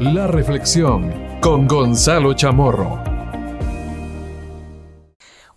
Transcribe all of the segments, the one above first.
La reflexión con Gonzalo Chamorro.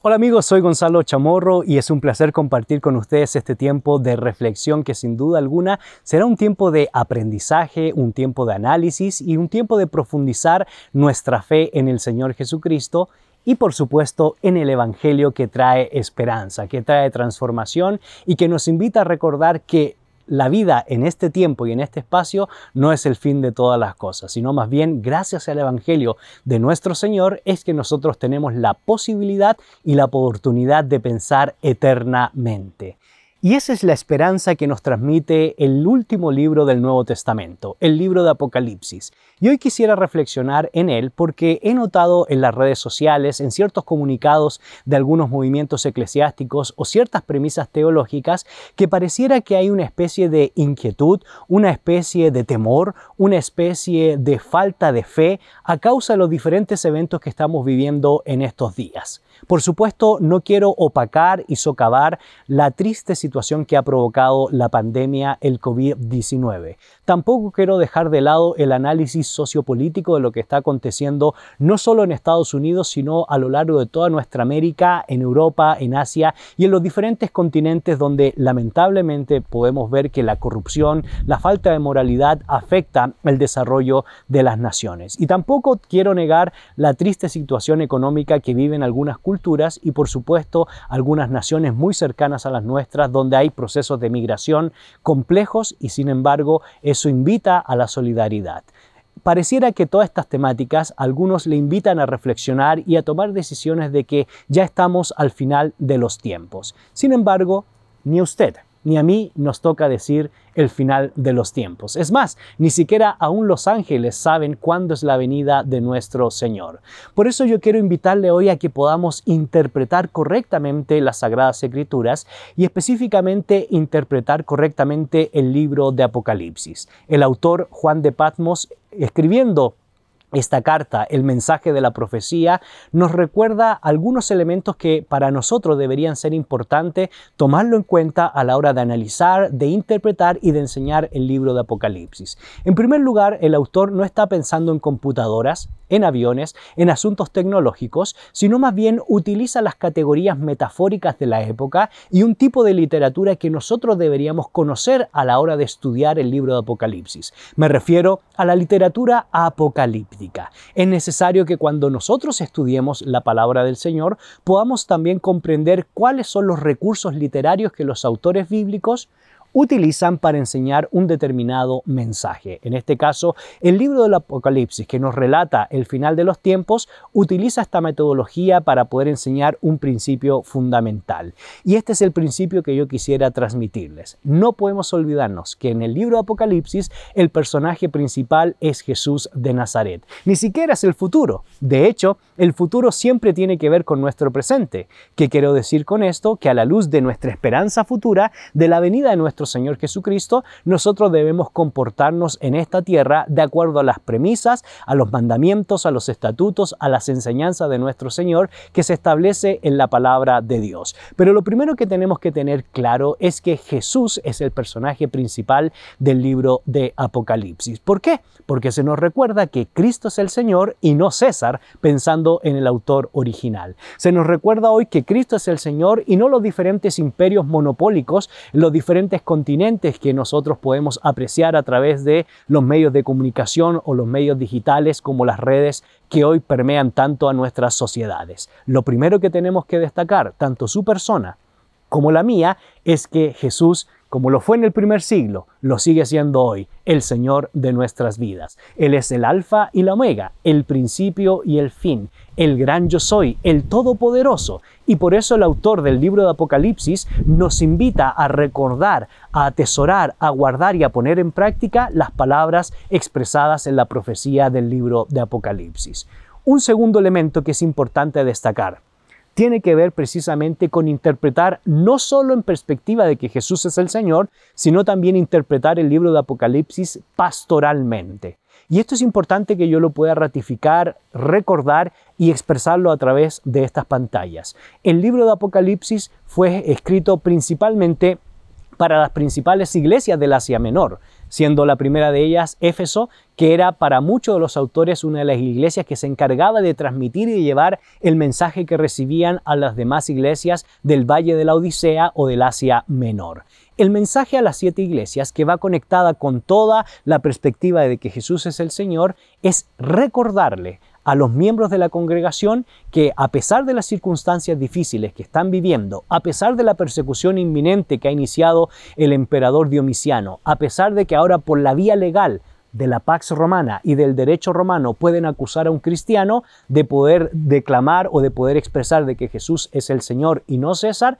Hola amigos, soy Gonzalo Chamorro y es un placer compartir con ustedes este tiempo de reflexión que sin duda alguna será un tiempo de aprendizaje, un tiempo de análisis y un tiempo de profundizar nuestra fe en el Señor Jesucristo y por supuesto en el Evangelio que trae esperanza, que trae transformación y que nos invita a recordar que la vida en este tiempo y en este espacio no es el fin de todas las cosas, sino más bien gracias al Evangelio de nuestro Señor es que nosotros tenemos la posibilidad y la oportunidad de pensar eternamente. Y esa es la esperanza que nos transmite el último libro del Nuevo Testamento, el libro de Apocalipsis. Y hoy quisiera reflexionar en él porque he notado en las redes sociales, en ciertos comunicados de algunos movimientos eclesiásticos o ciertas premisas teológicas, que pareciera que hay una especie de inquietud, una especie de temor, una especie de falta de fe a causa de los diferentes eventos que estamos viviendo en estos días. Por supuesto, no quiero opacar y socavar la triste situación que ha provocado la pandemia, el COVID-19. Tampoco quiero dejar de lado el análisis sociopolítico de lo que está aconteciendo no solo en Estados Unidos, sino a lo largo de toda nuestra América, en Europa, en Asia y en los diferentes continentes donde lamentablemente podemos ver que la corrupción, la falta de moralidad afecta el desarrollo de las naciones. Y tampoco quiero negar la triste situación económica que viven algunas culturas y por supuesto algunas naciones muy cercanas a las nuestras donde hay procesos de migración complejos y sin embargo eso invita a la solidaridad. Pareciera que todas estas temáticas a algunos le invitan a reflexionar y a tomar decisiones de que ya estamos al final de los tiempos. Sin embargo, ni a usted ni a mí nos toca decir el final de los tiempos. Es más, ni siquiera aún los ángeles saben cuándo es la venida de nuestro Señor. Por eso yo quiero invitarle hoy a que podamos interpretar correctamente las Sagradas Escrituras y específicamente interpretar correctamente el libro de Apocalipsis. El autor Juan de Patmos, escribiendo esta carta, el mensaje de la profecía, nos recuerda algunos elementos que para nosotros deberían ser importantes tomarlo en cuenta a la hora de analizar, de interpretar y de enseñar el libro de Apocalipsis. En primer lugar, el autor no está pensando en computadoras, en aviones, en asuntos tecnológicos, sino más bien utiliza las categorías metafóricas de la época y un tipo de literatura que nosotros deberíamos conocer a la hora de estudiar el libro de Apocalipsis. Me refiero a la literatura apocalíptica. Es necesario que cuando nosotros estudiemos la palabra del Señor podamos también comprender cuáles son los recursos literarios que los autores bíblicos utilizan para enseñar un determinado mensaje. En este caso, el libro del Apocalipsis, que nos relata el final de los tiempos, utiliza esta metodología para poder enseñar un principio fundamental. Y este es el principio que yo quisiera transmitirles. No podemos olvidarnos que en el libro de Apocalipsis el personaje principal es Jesús de Nazaret. Ni siquiera es el futuro. De hecho, el futuro siempre tiene que ver con nuestro presente. ¿Qué quiero decir con esto? Que a la luz de nuestra esperanza futura, de la venida de nuestro Señor Jesucristo, nosotros debemos comportarnos en esta tierra de acuerdo a las premisas, a los mandamientos, a los estatutos, a las enseñanzas de nuestro Señor que se establece en la palabra de Dios. Pero lo primero que tenemos que tener claro es que Jesús es el personaje principal del libro de Apocalipsis. ¿Por qué? Porque se nos recuerda que Cristo es el Señor y no César, pensando en el autor original. Se nos recuerda hoy que Cristo es el Señor y no los diferentes imperios monopólicos, los diferentes continentes que nosotros podemos apreciar a través de los medios de comunicación o los medios digitales como las redes que hoy permean tanto a nuestras sociedades. Lo primero que tenemos que destacar, tanto su persona como la mía, es que Jesús, como lo fue en el primer siglo, lo sigue siendo hoy, el Señor de nuestras vidas. Él es el Alfa y la Omega, el principio y el fin, el gran yo soy, el Todopoderoso. Y por eso el autor del libro de Apocalipsis nos invita a recordar, a atesorar, a guardar y a poner en práctica las palabras expresadas en la profecía del libro de Apocalipsis. Un segundo elemento que es importante destacar tiene que ver precisamente con interpretar no solo en perspectiva de que Jesús es el Señor, sino también interpretar el libro de Apocalipsis pastoralmente. Y esto es importante que yo lo pueda ratificar, recordar y expresarlo a través de estas pantallas. El libro de Apocalipsis fue escrito principalmente para las principales iglesias del Asia Menor, siendo la primera de ellas Éfeso, que era para muchos de los autores una de las iglesias que se encargaba de transmitir y llevar el mensaje que recibían a las demás iglesias del Valle de la Odisea o del Asia Menor. El mensaje a las 7 iglesias, que va conectada con toda la perspectiva de que Jesús es el Señor, es recordarle a los miembros de la congregación que, a pesar de las circunstancias difíciles que están viviendo, a pesar de la persecución inminente que ha iniciado el emperador Dionisiano, a pesar de que ahora por la vía legal de la Pax Romana y del derecho romano pueden acusar a un cristiano de poder declamar o de poder expresar de que Jesús es el Señor y no César,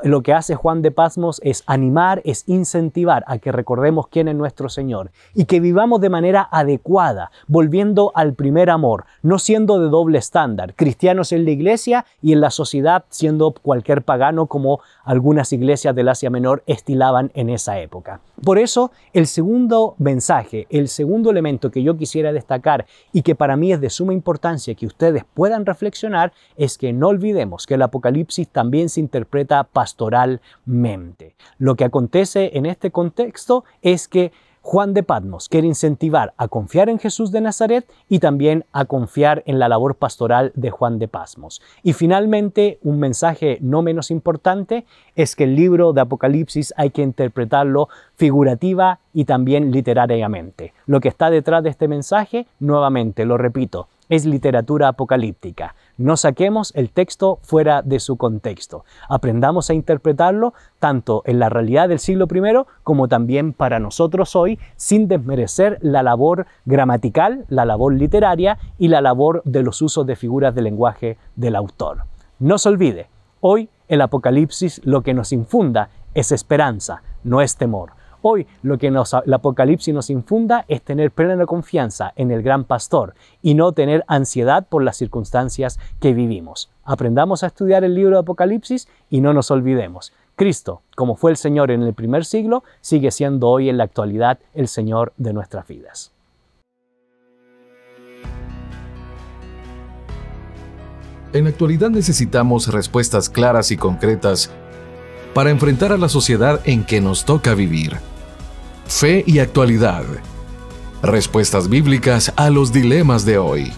lo que hace Juan de Patmos es animar, es incentivar a que recordemos quién es nuestro Señor y que vivamos de manera adecuada, volviendo al primer amor, no siendo de doble estándar, cristianos en la iglesia y en la sociedad siendo cualquier pagano como algunas iglesias del Asia Menor estilaban en esa época. Por eso, el segundo mensaje, el segundo elemento que yo quisiera destacar y que para mí es de suma importancia que ustedes puedan reflexionar es que no olvidemos que el Apocalipsis también se interpreta pastoralmente. Lo que acontece en este contexto es que Juan de Patmos quiere incentivar a confiar en Jesús de Nazaret y también a confiar en la labor pastoral de Juan de Patmos. Y finalmente, un mensaje no menos importante es que el libro de Apocalipsis hay que interpretarlo figurativa y también literariamente. Lo que está detrás de este mensaje, nuevamente lo repito, es literatura apocalíptica. No saquemos el texto fuera de su contexto. Aprendamos a interpretarlo tanto en la realidad del siglo I como también para nosotros hoy, sin desmerecer la labor gramatical, la labor literaria y la labor de los usos de figuras de lenguaje del autor. No se olvide, hoy el Apocalipsis lo que nos infunda es esperanza, no es temor. Hoy lo que el Apocalipsis nos infunda es tener plena confianza en el gran pastor y no tener ansiedad por las circunstancias que vivimos. Aprendamos a estudiar el libro de Apocalipsis y no nos olvidemos. Cristo, como fue el Señor en el primer siglo, sigue siendo hoy en la actualidad el Señor de nuestras vidas. En la actualidad necesitamos respuestas claras y concretas para enfrentar a la sociedad en que nos toca vivir. Fe y actualidad. Respuestas bíblicas a los dilemas de hoy.